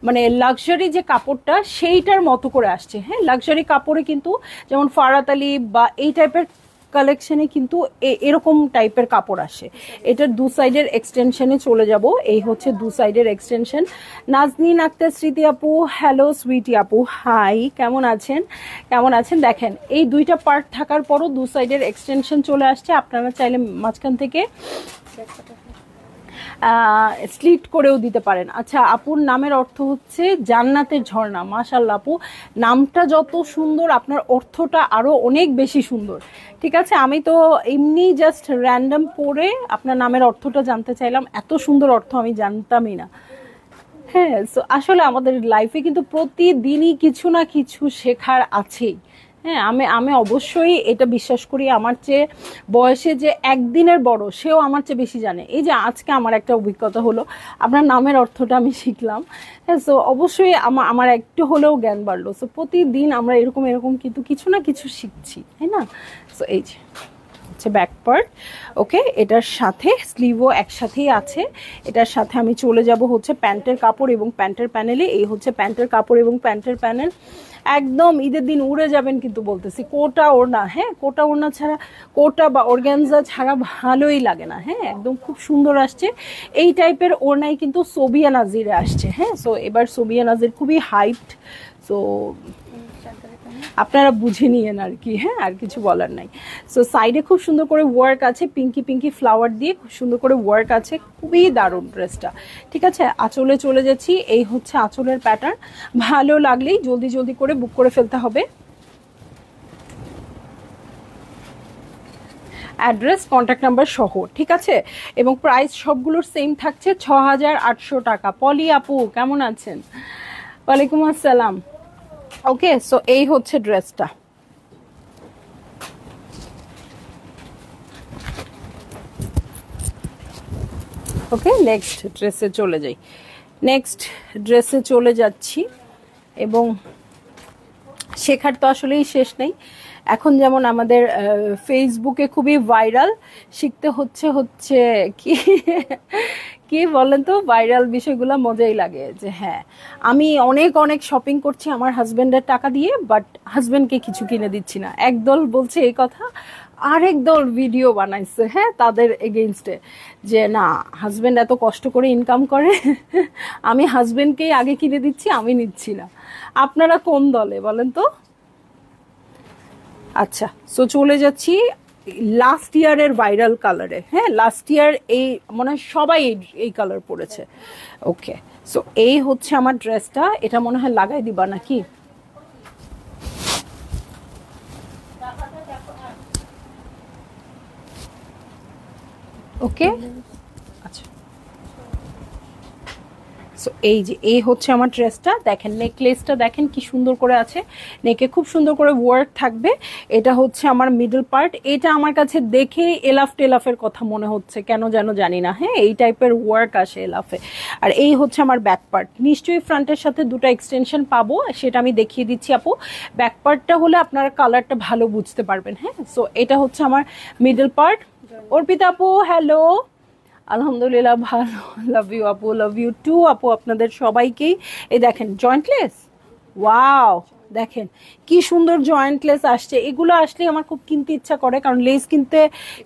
মানে লাক্সারি যে কাপড়টা সেইটার মতো করে আসছে। হ্যাঁ, লাক্সারি কাপড়ে কিন্তু যেমন ফারাত আলী বা এই টাইপের কালেকশনে কিন্তু এরকম টাইপের কাপড় আসে। এটার দু সাইডের এক্সটেনশনে চলে যাব, এই হচ্ছে দু সাইডের এক্সটেনশন। নাজনীন আক্তার স্মৃতি আপু, হ্যালো সুইটি আপু, হাই, কেমন আছেন? কেমন আছেন? দেখেন এই দুইটা পার্ট থাকার পরও দু সাইডের এক্সটেনশন চলে আসছে। আপনারা চাইলে মাঝখান থেকে স্লিট করেও দিতে পারেন। আচ্ছা, আপুর নামের অর্থ হচ্ছে জান্নাতের ঝর্ণা। মাশাআল্লাহ আপু, নামটা যত সুন্দর আপনার অর্থটা আরো অনেক বেশি সুন্দর। ঠিক আছে, আমি তো এমনি জাস্ট র্যান্ডম পড়ে আপনার নামের অর্থটা জানতে চাইলাম, এত সুন্দর অর্থ আমি জানতামই না। হ্যাঁ, সো আসলে আমাদের লাইফে কিন্তু প্রতিদিনই কিছু না কিছু শেখার আছেই। হ্যাঁ, আমি অবশ্যই এটা বিশ্বাস করি, আমার চেয়ে বয়সে যে একদিনের বড় সেও আমার চেয়ে বেশি জানে। এই যে আজকে আমার একটা অভিজ্ঞতা হলো, আপনার নামের অর্থটা আমি শিখলাম। হ্যাঁ, সো অবশ্যই আমার একটু হলেও জ্ঞান বাড়লো। সো প্রতিদিন আমরা এরকম এরকম কিন্তু কিছু না কিছু শিখছি, তাই না? সো এই যে হচ্ছে ব্যাক পার্ট। ওকে, এটার সাথে স্লিভও একসাথেই আছে। এটার সাথে আমি চলে যাব হচ্ছে প্যান্টের কাপড় এবং প্যান্টের প্যানেলে। এই হচ্ছে প্যান্টের কাপড় এবং প্যান্টের প্যানেল। একদম ঈদের দিন উড়ে যাবেন কিন্তু বলতেছি। কোটা ওড়না, হ্যাঁ কোটা ওড়না ছাড়া, কোটা বা অর্গানজা ছাড়া ভালোই লাগে না। হ্যাঁ, একদম খুব সুন্দর আসছে। এই টাইপের ওড়নাই কিন্তু সোবিয়া নাজিরে আসছে। হ্যাঁ, সো এবার সোবিয়া নাজির খুবই হাইপড। সো আপনারা বুঝে নিয়েন আর কি। হ্যাঁ, আর কিছু বলার নাই। সো সাইডে খুব সুন্দর করে ওয়ার্ক আছে, পিঙ্কি পিঙ্কি ফ্লাওয়ার দিয়ে খুব সুন্দর করে ওয়ার্ক আছে, খুবই দারুণ ড্রেসটা। ঠিক আছে, আঁচলে চলে যাচ্ছি। এই হচ্ছে আঁচলের প্যাটার্ন। ভালো লাগলেই জলদি জলদি করে বুক করে ফেলতে হবে। অ্যাড্রেস, কন্ট্যাক্ট নাম্বার সহ, ঠিক আছে? এবং প্রাইস সবগুলোর সেম থাকছে ৬,৮০০ টাকা। পলি আপু কেমন আছেন? ওয়ালাইকুম আসসালাম। ওকে, সো এই হচ্ছে ড্রেসটা। ওকে, নেক্সট ড্রেসে চলে যাই। নেক্সট ড্রেসে চলে যাচ্ছি এবং শেখার তো আসলেই শেষ নেই। এখন যেমন আমাদের ফেসবুকে খুবই ভাইরাল, শিখতে হচ্ছে কি কি বলেন তো, ভাইরাল বিষয়গুলো মজাই লাগে। যে হ্যাঁ, আমি অনেক অনেক শপিং করছি আমার হাজবেন্ডের টাকা দিয়ে, বাট হাজবেন্ডকে কিছু কিনে দিচ্ছি না। একদল বলছে এই কথা, আরেক দল ভিডিও বানাইছে হ্যাঁ তাদের এগেইনস্টে, যে না হাজবেন্ড এত কষ্ট করে ইনকাম করে, আমি হাজবেন্ডকেই আগে কিনে দিচ্ছি, আমি নিচ্ছি না। আপনারা কোন দলে বলেন তো? আচ্ছা, সো চলে যাচ্ছি লাস্ট ইয়ারের ভাইরাল কালারে। হ্যাঁ, লাস্ট ইয়ার এই মনে হয় সবাই এই কালার পরেছে। ওকে, সো এই হচ্ছে আমার ড্রেসটা। এটা মনে হয় লাগাই দিবা নাকি? ওকে, আচ্ছা। সো এই যে এই হচ্ছে আমার ড্রেসটা, দেখেন নেকলেসটা দেখেন কি সুন্দর করে আছে, নেকে খুব সুন্দর করে ওয়ার্ক থাকবে। এটা হচ্ছে আমার মিডল পার্ট, এটা আমার কাছে দেখে এলাফ টেলাফের কথা মনে হচ্ছে, কেন যেন জানি না। হ্যাঁ, এই টাইপের ওয়ার্ক আসে এলাফে। আর এই হচ্ছে আমার ব্যাক পার্ট, নিশ্চয়ই ফ্রন্টের সাথে দুটো এক্সটেনশন পাবো, সেটা আমি দেখিয়ে দিচ্ছি আপু। ব্যাক পার্টটা হলে আপনারা কালারটা ভালো বুঝতে পারবেন। হ্যাঁ, সো এটা হচ্ছে আমার মিডল পার্ট। অর্পিতা আপু হ্যালো, আলহামদুলিল্লাহ ভালো, লাভ ইউ আপু, লাভ ইউ টু আপু, আপনাদের সবাইকেই। এই দেখেন জয়েন্টলেস, ওয়াও দেখেন কি সুন্দর জয়েন্টলেস আসছে। এগুলো আসলে আমার খুব কিনতে ইচ্ছা করে, কারণ লেস কিনতে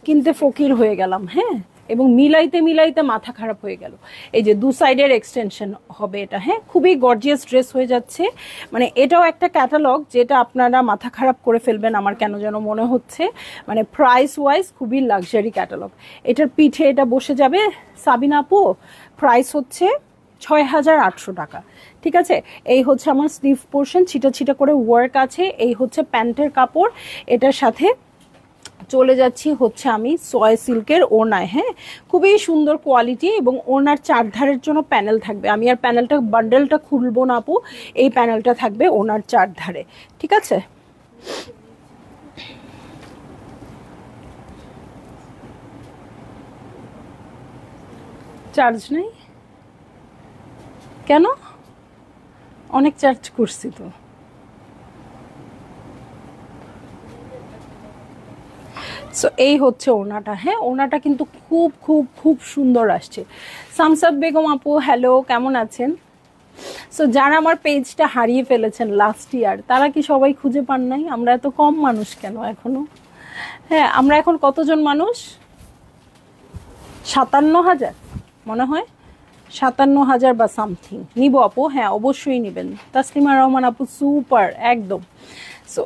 কিনতে ফকির হয়ে গেলাম। হ্যাঁ, এবং মিলাইতে মিলাইতে মাথা খারাপ হয়ে গেল। এই যে দু সাইডের এক্সটেনশন হবে এটা। হ্যাঁ, খুবই গর্জিয়াস ড্রেস হয়ে যাচ্ছে। মানে এটাও একটা ক্যাটালগ যেটা আপনারা মাথা খারাপ করে ফেলবেন আমার কেন যেন মনে হচ্ছে। মানে প্রাইস ওয়াইজ খুবই লাক্সারি ক্যাটালগ। এটার পিঠে এটা বসে যাবে সাবিনা আপু, প্রাইস হচ্ছে ৬,৮০০ টাকা। ঠিক আছে, এই হচ্ছে আমার স্লিভ পোর্শন, ছিটা ছিটা করে ওয়ার্ক আছে। এই হচ্ছে প্যান্টের কাপড়, এটার সাথে চলে যাচ্ছি হচ্ছে আমি সয় সিল্কের ওড়নায়। হ্যাঁ, খুবই সুন্দর কোয়ালিটি, এবং ওড়নার চারধারের জন্য প্যানেল থাকবে। আমি আর প্যানেলটা বান্ডেলটা খুলবো না আপু, এই প্যানেলটা থাকবে ওড়নার চারধারে। ঠিক আছে, চার্জ নেই কেন? অনেক চার্জ করছি তো। সো এই হচ্ছে ওনাটা। হ্যাঁ, ওনাটা কিন্তু খুব খুব খুব সুন্দর আসছে। সামসাব বেগম আপু হ্যালো, কেমন আছেন? সো যারা আমার পেজটা হারিয়ে ফেলেছেন লাস্ট ইয়ার, তারা কি সবাই খুঁজে পান নাই? আমরা এত কম মানুষ কেন এখনো? হ্যাঁ, আমরা এখন কতজন মানুষ? ৫৭,০০০ মনে হয়, ৫৭,০০০ বা সামথিং। নিব আপু, হ্যাঁ অবশ্যই নেবেন। তাসলিমা রহমান আপু সুপার একদম। সো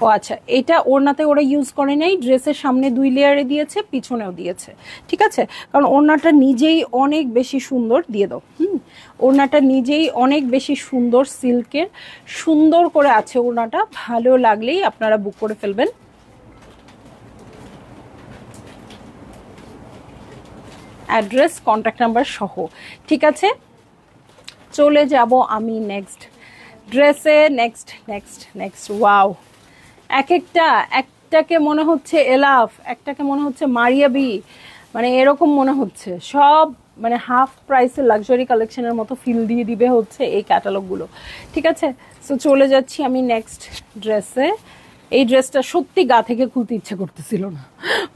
ও আচ্ছা, এটা ওড়নাতে ওরা ইউজ করে নাই, ড্রেসের সামনে 2 লেয়ারে দিয়েছে, পিছনেও দিয়েছে। ঠিক আছে, কারণ ওড়নাটা নিজেই অনেক বেশি সুন্দর, দিয়ে দাও। ওড়নাটা নিজেই অনেক বেশি সুন্দর, সিল্কের সুন্দর করে আছে ওড়নাটা। ভালো লাগলেই আপনারা বুক করে ফেলবেন। অ্যাড্রেস কন্ট্যাক্ট নাম্বার সহ। ঠিক আছে, চলে যাব আমি নেক্সট ড্রেসে। নেক্সট নেক্সট নেক্সট ওয়াও, একটাকে মনে হচ্ছে এলাফ, একটাকে মনে হচ্ছে মারিয়াবি, মানে এরকম মনে হচ্ছে। সব মানে হাফ প্রাইসের লাক্সারি কালেকশনের মতো ফিল দিয়ে দিবে হচ্ছে এই ক্যাটালগুলো। ঠিক আছে, সো চলে যাচ্ছি আমি নেক্সট ড্রেসে। এই ড্রেসটা সত্যি গা থেকে খুলতে ইচ্ছে করতেছিল না,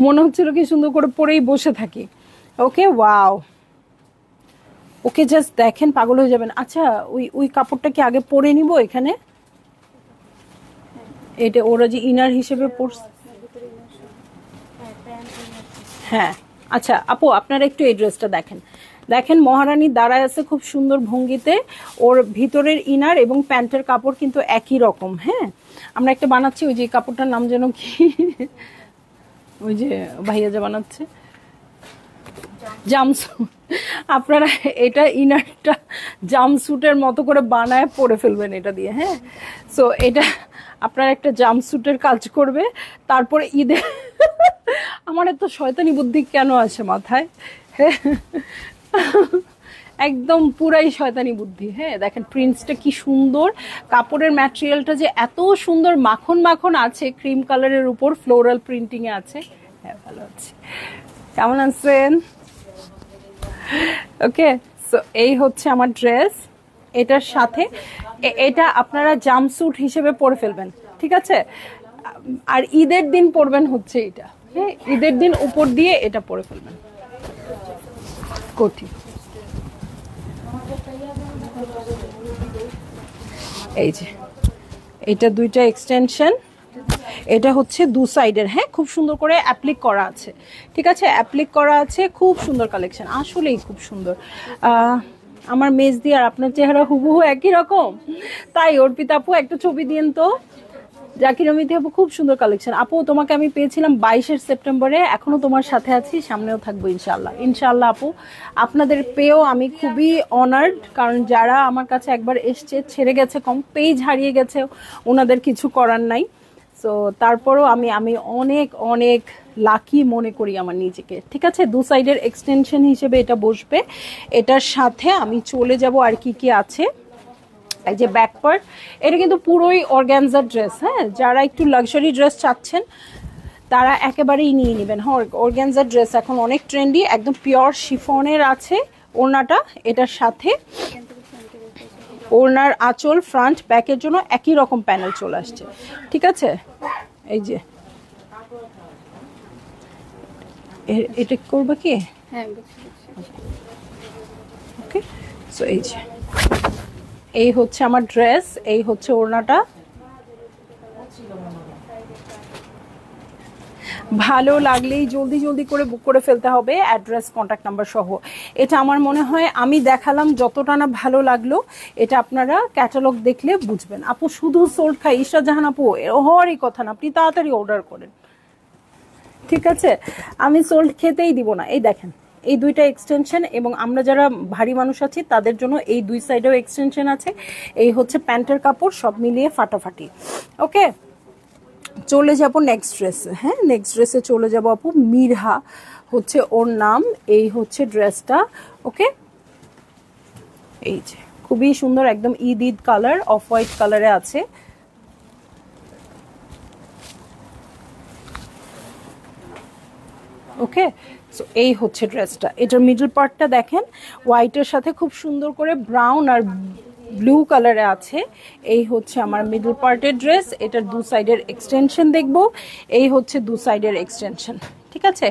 মনে হচ্ছিল কি সুন্দর করে পরেই বসে থাকি। ওকে ওয়াও, ওকে জাস্ট দেখেন পাগল হয়ে যাবেন। আচ্ছা, ওই কাপড়টা কি আগে পরে নিব এখানে? এটা ওরা যে ইনার হিসেবে পরছে। হ্যাঁ আচ্ছা আপু, আপনারা একটু এই ড্রেসটা দেখেন। দেখেন মহারানী দাঁড়ায় আছে খুব সুন্দর ভঙ্গিতে, ওর ভিতরের ইনার এবং প্যান্টের কাপড় কিন্তু একই রকম। হ্যাঁ, আমরা একটা বানাচ্ছি, ওই যে কাপড়টার নাম যেন কি, ওই যে ভাইয়া যে বানাচ্ছে জামস্যুট। আপনারা এটা ইনারটা জামস্যুটের মতো করে বানায় পরে ফেলবেন এটা দিয়ে। হ্যাঁ, সো এটা আপনার একটা জামস্যুটের কাজ করবে। তারপরে ঈদে আমার এত শয়তানি বুদ্ধি কেন আসে মাথায়? হ্যাঁ, একদম পুরাই শয়তানি বুদ্ধি। হ্যাঁ, দেখেন প্রিন্টসটা কি সুন্দর, কাপড়ের ম্যাটেরিয়ালটা যে এত সুন্দর, মাখন মাখন আছে, ক্রিম কালারের উপর ফ্লোরাল প্রিন্টিং এ আছে। হ্যাঁ, ভালো আছে। কেমন আছেন? ওকে, সো এই হচ্ছে আমার ড্রেস। এটার সাথে এটা আপনারা জাম্পস্যুট হিসেবে পরে ফেলবেন। ঠিক আছে, আর ঈদের দিন পরবেন হচ্ছে এটা। হ্যাঁ, ঈদের দিন উপর দিয়ে এটা পরে ফেলবেন। কোটি এই যে এটা দুইটা এক্সটেনশন, এটা হচ্ছে দু সাইডের। হ্যাঁ, খুব সুন্দর করে অ্যাপ্লিক করা আছে। ঠিক আছে, অ্যাপ্লিক করা আছে, খুব সুন্দর কালেকশন, আসলেই খুব সুন্দর। আমার মেজ দিয়ে আর আপনার চেহারা হুবহু একই রকম, তাই অর্পিতা আপু একটা ছবি দিন তো। জাকির অমিতি আপু খুব সুন্দর কালেকশন। আপু তোমাকে আমি পেয়েছিলাম 22 সেপ্টেম্বরে, এখনো তোমার সাথে আছি, সামনেও থাকবো ইনশাল্লাহ। ইনশাল্লাহ আপু, আপনাদের পেয়েও আমি খুবই অনার্ড, কারণ যারা আমার কাছে একবার এসছে ছেড়ে গেছে, কম পেজ হারিয়ে গেছে, ওনাদের কিছু করার নাই। সো তারপরও আমি অনেক অনেক লাকি মনে করি আমার নিজেকে। ঠিক আছে, দু সাইডের এক্সটেনশন হিসেবে এটা বসবে। এটার সাথে আমি চলে যাব আর কি কি আছে। এই যে ব্যাক পার্ট, এটা কিন্তু পুরোই অর্গানজার ড্রেস। হ্যাঁ, যারা একটু লাক্সারি ড্রেস চাচ্ছেন তারা একেবারেই নিয়ে নেবেন। হ্যাঁ, অর্গানজার ড্রেস এখন অনেক ট্রেন্ডি, একদম পিওর শিফনের আছে ওড়নাটা। এটার সাথে ওড়নার আঁচল ফ্রন্ট ব্যাকের জন্য একই রকম প্যানেল চলে আসছে। ঠিক আছে, এই যে এটা করবে কি? হ্যাঁ, ওকে, সো এই যে এই হচ্ছে আমার ড্রেস, এই হচ্ছে ওড়নাটা। ভালো লাগলেই জলদি জলদি করে বুক করে ফেলতে হবে, অ্যাড্রেস কন্ট্যাক্ট নাম্বার সহ। এটা আমার মনে হয় আমি দেখালাম যতটা না ভালো লাগলো, এটা আপনারা ক্যাটালগ দেখলে বুঝবেন। আপু শুধু সোল্ড খাই, ইশরাত জাহান আপু হওয়ারই কথা না, আপনি তাড়াতাড়ি অর্ডার করেন। ঠিক আছে, আমি সোল্ড খেতেই দিব না। এই দেখেন এই দুইটা এক্সটেনশন, এবং আমরা যারা ভারী মানুষ আছি তাদের জন্য এই দুই সাইডেও এক্সটেনশন আছে। এই হচ্ছে প্যান্টের কাপড়, সব মিলিয়ে ফাটাফাটি। ওকে, চলে যাব নেক্সট ড্রেসে। হ্যাঁ, নেক্সট ড্রেসে চলে যাব আপু। মিরহা হচ্ছে ওর নাম, এই হচ্ছে ড্রেসটা। ওকে, এই যে খুবই সুন্দর, একদম Eid Eid colour, off white কালারে আছে। ওকে, সো এই হচ্ছে ড্রেসটা। এটার মিডল পার্টটা দেখেন হোয়াইটের সাথে খুব সুন্দর করে ব্রাউন আর ব্লু কালারে আছে। এই হচ্ছে আমার মিডল পার্টের ড্রেস। এটার দু সাইডের এক্সটেনশন দেখব। এই হচ্ছে দু সাইডের এক্সটেনশন। ঠিক আছে,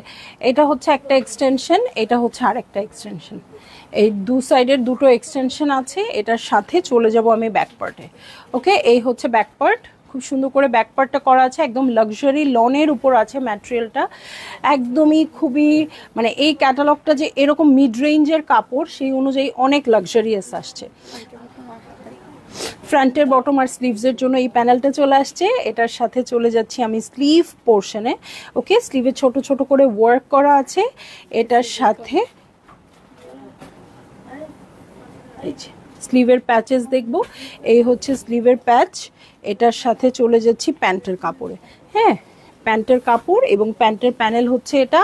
এটা হচ্ছে একটা এক্সটেনশন, এটা হচ্ছে আরেকটা এক্সটেনশন। এই দু সাইডের দুটো এক্সটেনশন আছে। এটার সাথে চলে যাব আমি ব্যাক পার্টে। ওকে, এই হচ্ছে ব্যাক পার্ট, খুব সুন্দর করে ব্যাক পার্টটা করা আছে, একদম লাক্সারি লনের উপর আছে ম্যাটেরিয়ালটা। একদমই খুবই মানে এই ক্যাটালগটা যে এরকম মিড রেঞ্জের কাপড় সেই অনুযায়ী অনেক লাক্সারিয়াস আসছে। ফ্রন্টের বটম আর স্লিভসের জন্য এই প্যানেলটা চলে আসছে। এটার সাথে চলে যাচ্ছি আমি স্লিভ পোর্শনে। ওকে, স্লিভে ছোট ছোট করে ওয়ার্ক করা আছে। এটার সাথে এই যে স্লিভের প্যাচেস দেখব। এই হচ্ছে স্লিভের প্যাচ। এটার সাথে চলে যাচ্ছি প্যান্টের কাপড়ে। হ্যাঁ, প্যান্টের কাপড় এবং প্যান্টের প্যানেল হচ্ছে এটা,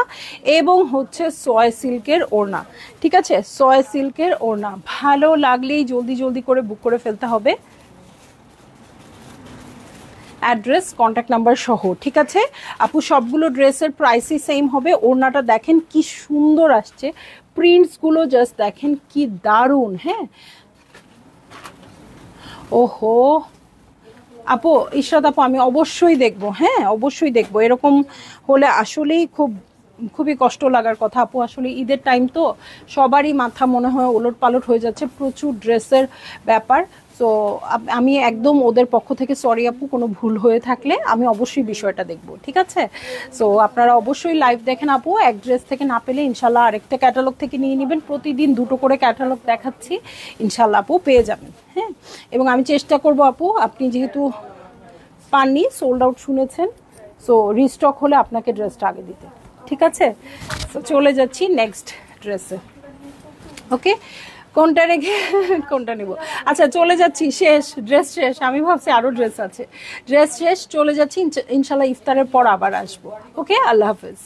এবং হচ্ছে সয় সিল্কের ওড়না। ঠিক আছে, সয় সিল্কের ওড়না। ভালো লাগলেই জলদি জলদি করে বুক করে ফেলতে হবে, অ্যাড্রেস কন্ট্যাক্ট নাম্বার সহ। ঠিক আছে আপু, সবগুলো ড্রেসের প্রাইসই সেম হবে। ওড়নাটা দেখেন কি সুন্দর আসছে, প্রিন্টসগুলো জাস্ট দেখেন কি দারুণ। হ্যাঁ, ওহো আপু, ইশরাত আপু আমি অবশ্যই দেখবো। হ্যাঁ, অবশ্যই দেখবো। এরকম হলে আসলেই খুবই কষ্ট লাগার কথা আপু। আসলে ঈদের টাইম তো সবারই মাথা মনে হয় ওলট পালট হয়ে যাচ্ছে, প্রচুর ড্রেসের ব্যাপার। সো আমি একদম ওদের পক্ষ থেকে সরি আপু, কোনো ভুল হয়ে থাকলে আমি অবশ্যই বিষয়টা দেখব। ঠিক আছে, সো আপনারা অবশ্যই লাইভ দেখেন আপু। এক ড্রেস থেকে না পেলে ইনশাল্লাহ আরেকটা ক্যাটালগ থেকে নিয়ে নেবেন। প্রতিদিন দুটো করে ক্যাটালগ দেখাচ্ছি, ইনশাল্লাহ আপু পেয়ে যাবেন। হ্যাঁ, এবং আমি চেষ্টা করব আপু, আপনি যেহেতু পাননি, সোল্ড আউট শুনেছেন, সো রিস্টক হলে আপনাকে ড্রেসটা আগে দিতে। ঠিক আছে, তো চলে যাচ্ছি নেক্সট ড্রেসে। ওকে, কোনটা রেখে কোনটা নিব? আচ্ছা, চলে যাচ্ছি, শেষ ড্রেস শেষ। আমি ভাবছি আরো ড্রেস আছে, ড্রেস শেষ, চলে যাচ্ছি। ইনশাল্লাহ ইফতারের পর আবার আসবো। ওকে, আল্লাহ হাফেজ।